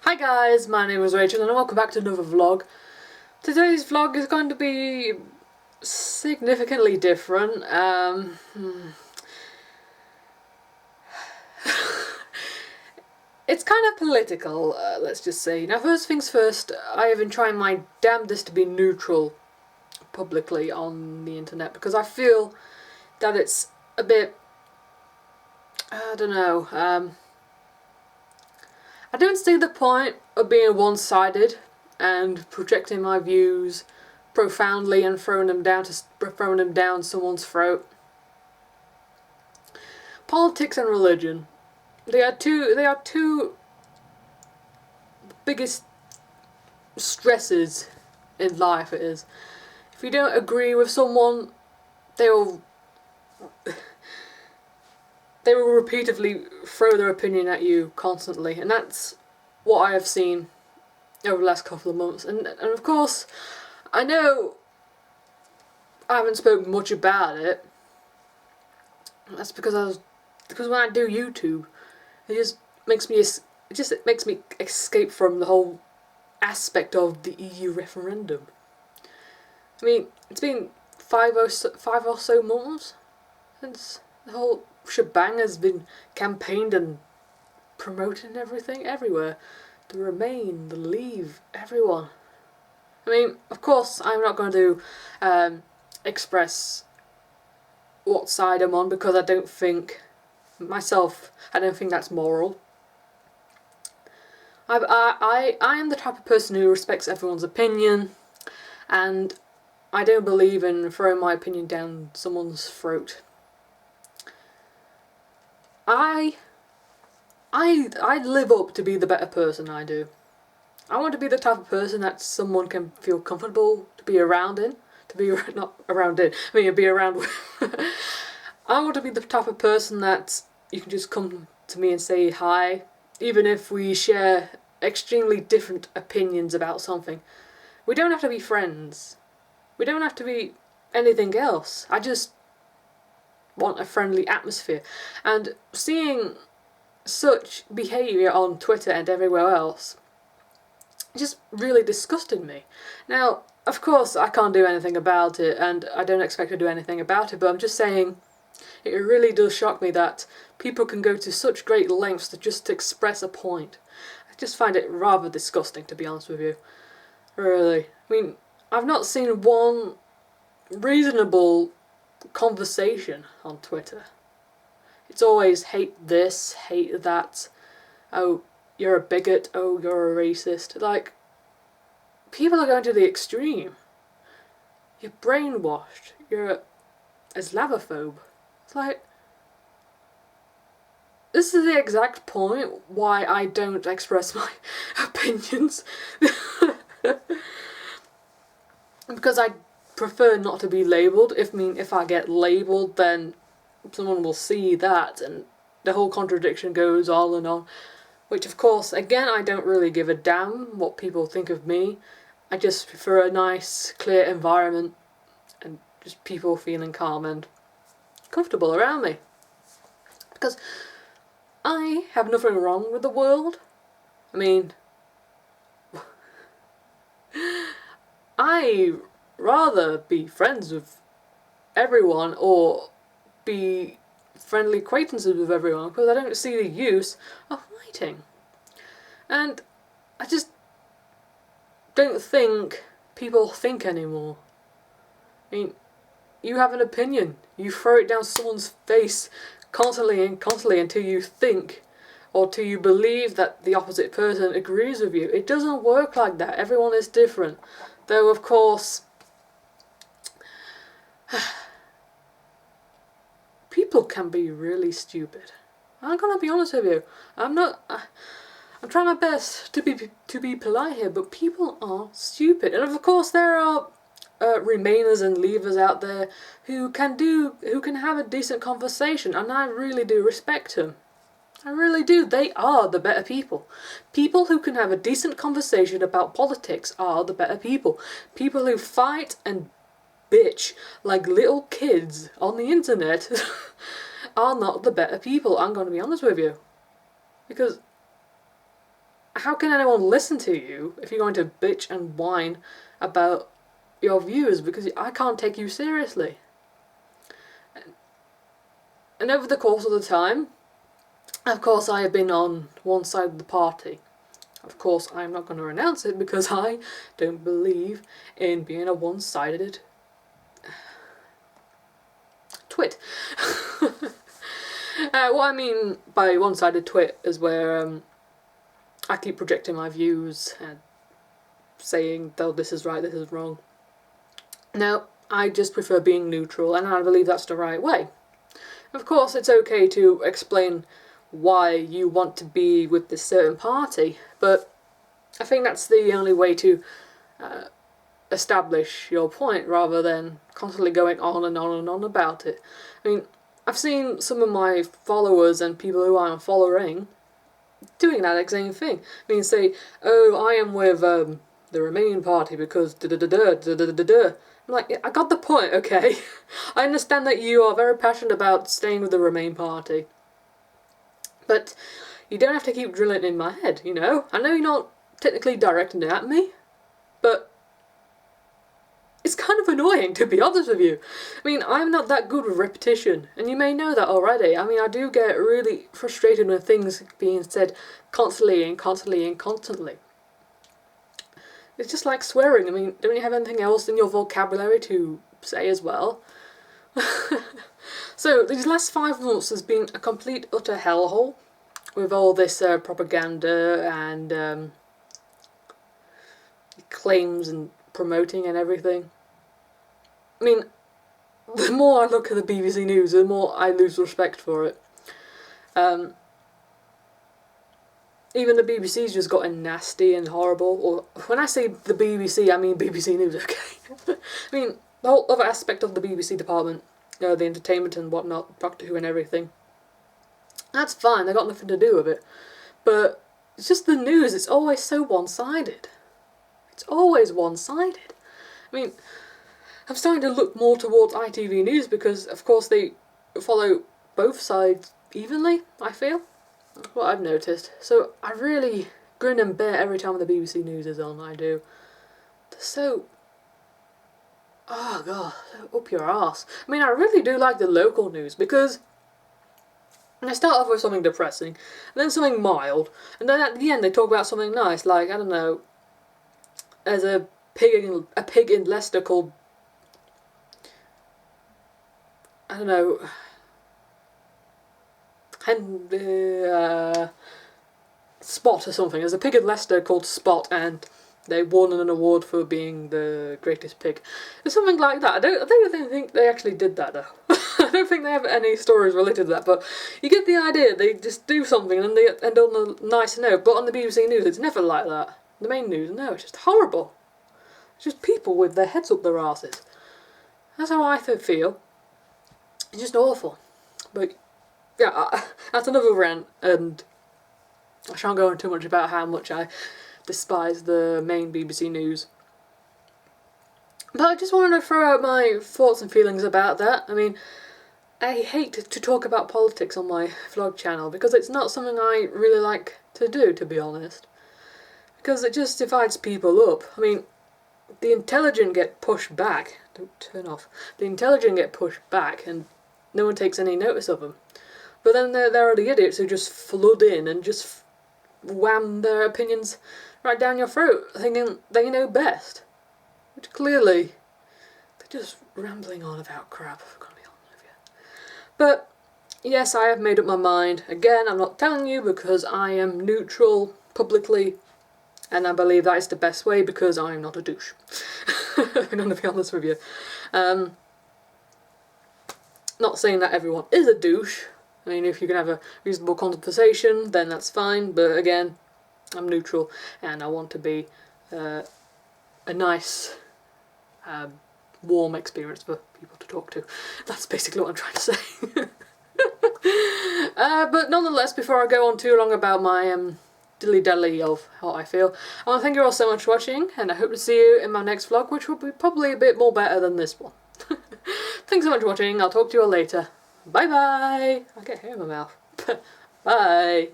Hi guys, my name is Rachel and welcome back to another vlog. Today's vlog is going to be significantly different. It's kind of political, let's just say. Now first things first, I have been trying my damnedest to be neutral publicly on the internet because I feel that it's a bit, I don't know, I don't see the point of being one-sided and projecting my views profoundly and throwing them down someone's throat. Politics and religion, they are two biggest stresses in life. It is. If you don't agree with someone, they will repeatedly throw their opinion at you constantly, and that's what I have seen over the last couple of months. And of course, I know I haven't spoken much about it. That's because when I do YouTube, it just makes me escape from the whole aspect of the EU referendum. I mean, it's been five or so months since the whole shebang has been campaigned and promoted and everything everywhere. The Remain, the Leave, everyone. I mean, of course, I'm not going to express what side I'm on because I don't think that's moral. I am the type of person who respects everyone's opinion, and I don't believe in throwing my opinion down someone's throat. I live up to be the better person I do. I want to be the type of person that someone can feel comfortable to be around in. Be around with. I want to be the type of person that you can just come to me and say hi, even if we share extremely different opinions about something. We don't have to be friends. We don't have to be anything else. I just want a friendly atmosphere. And seeing such behaviour on Twitter and everywhere else just really disgusted me. Now, of course, I can't do anything about it, and I don't expect to do anything about it, but I'm just saying it really does shock me that people can go to such great lengths to just express a point. I just find it rather disgusting, to be honest with you. Really. I mean, I've not seen one reasonable conversation on Twitter. It's always hate this, hate that, oh, you're a bigot, oh, you're a racist. Like, people are going to the extreme. You're brainwashed. You're a Islamophobe. It's like, this is the exact point why I don't express my opinions. Because I prefer not to be labelled. If I get labelled, then someone will see that, and the whole contradiction goes on and on. Which, of course, again, I don't really give a damn what people think of me. I just prefer a nice, clear environment and just people feeling calm and comfortable around me. Because I have nothing wrong with the world. I mean, I rather be friends with everyone or be friendly acquaintances with everyone because I don't see the use of fighting. And I just don't think people think anymore. I mean, you have an opinion, you throw it down someone's face constantly until you think or till you believe that the opposite person agrees with you. It doesn't work like that. Everyone is different. Though, of course, people can be really stupid. I'm gonna be honest with you. I'm trying my best to be polite here, but people are stupid. And of course, there are Remainers and Leavers out there who can have a decent conversation, and I really do respect them. I really do. They are the better people. People who can have a decent conversation about politics are the better people. People who fight and bitch like little kids on the internet are not the better people. I'm going to be honest with you. Because how can anyone listen to you if you're going to bitch and whine about your views, because I can't take you seriously. And over the course of the time, of course I have been on one side of the party. Of course I'm not going to renounce it because I don't believe in being a one-sided twit. What I mean by one-sided twit is where I keep projecting my views and saying, oh, this is right, this is wrong. No, I just prefer being neutral, and I believe that's the right way. Of course, it's okay to explain why you want to be with this certain party, but I think that's the only way to establish your point, rather than constantly going on and on and on about it. I mean, I've seen some of my followers and people who I'm following doing that exact same thing. I mean, say, oh, I am with the Remain party because da-da-da-da, I'm like, I got the point, okay? I understand that you are very passionate about staying with the Remain party, but you don't have to keep drilling it in my head, you know? I know you're not technically directing it at me, but it's kind of annoying, to be honest with you. I mean, I'm not that good with repetition, and you may know that already. I mean, I do get really frustrated with things being said constantly and constantly and constantly. It's just like swearing. I mean, don't you have anything else in your vocabulary to say as well? So, these last 5 months has been a complete utter hellhole with all this propaganda and claims and promoting and everything. I mean, the more I look at the BBC News, the more I lose respect for it. Even the BBC's just gotten nasty and horrible. Or when I say the BBC, I mean BBC News, okay? I mean, the whole other aspect of the BBC department, you know, the entertainment and whatnot, Doctor Who and everything. That's fine, they got nothing to do with it. But it's just the news, it's always so one-sided. It's always one-sided. I mean, I'm starting to look more towards ITV News because, of course, they follow both sides evenly, I feel. That's what I've noticed. So I really grin and bear every time the BBC News is on, I do. They're so... oh god, so up your arse. I mean, I really do like the local news because they start off with something depressing, and then something mild, and then at the end they talk about something nice, like, I don't know, there's a pig in Leicester called, I don't know, Spot or something. There's a pig in Leicester called Spot, and they won an award for being the greatest pig. There's something like that. I don't think they actually did that though. I don't think they have any stories related to that, but you get the idea. They just do something and they end on a nice note. But on the BBC News, it's never like that. The main news, no, it's just horrible. It's just people with their heads up their arses. That's how I feel. It's just awful. But yeah, that's another rant, and I shan't go on too much about how much I despise the main BBC News. But I just wanted to throw out my thoughts and feelings about that. I mean, I hate to talk about politics on my vlog channel because it's not something I really like to do, to be honest. Because it just divides people up. I mean, the intelligent get pushed back. Don't turn off. The intelligent get pushed back and no one takes any notice of them. But then there are the idiots who just flood in and just wham their opinions right down your throat, thinking they know best. Which clearly, they're just rambling on about crap, if I'm going to be honest with you. But, yes, I have made up my mind. Again, I'm not telling you because I am neutral publicly, and I believe that is the best way because I'm not a douche. I'm going to be honest with you. Not saying that everyone is a douche. I mean, if you can have a reasonable conversation, then that's fine, but again, I'm neutral, and I want to be a nice, warm experience for people to talk to. That's basically what I'm trying to say. But nonetheless, before I go on too long about my dilly-dally of how I feel, I want to thank you all so much for watching, and I hope to see you in my next vlog, which will be probably a bit more better than this one. Thanks so much for watching, I'll talk to you all later. Bye bye! I get hair in my mouth. Bye!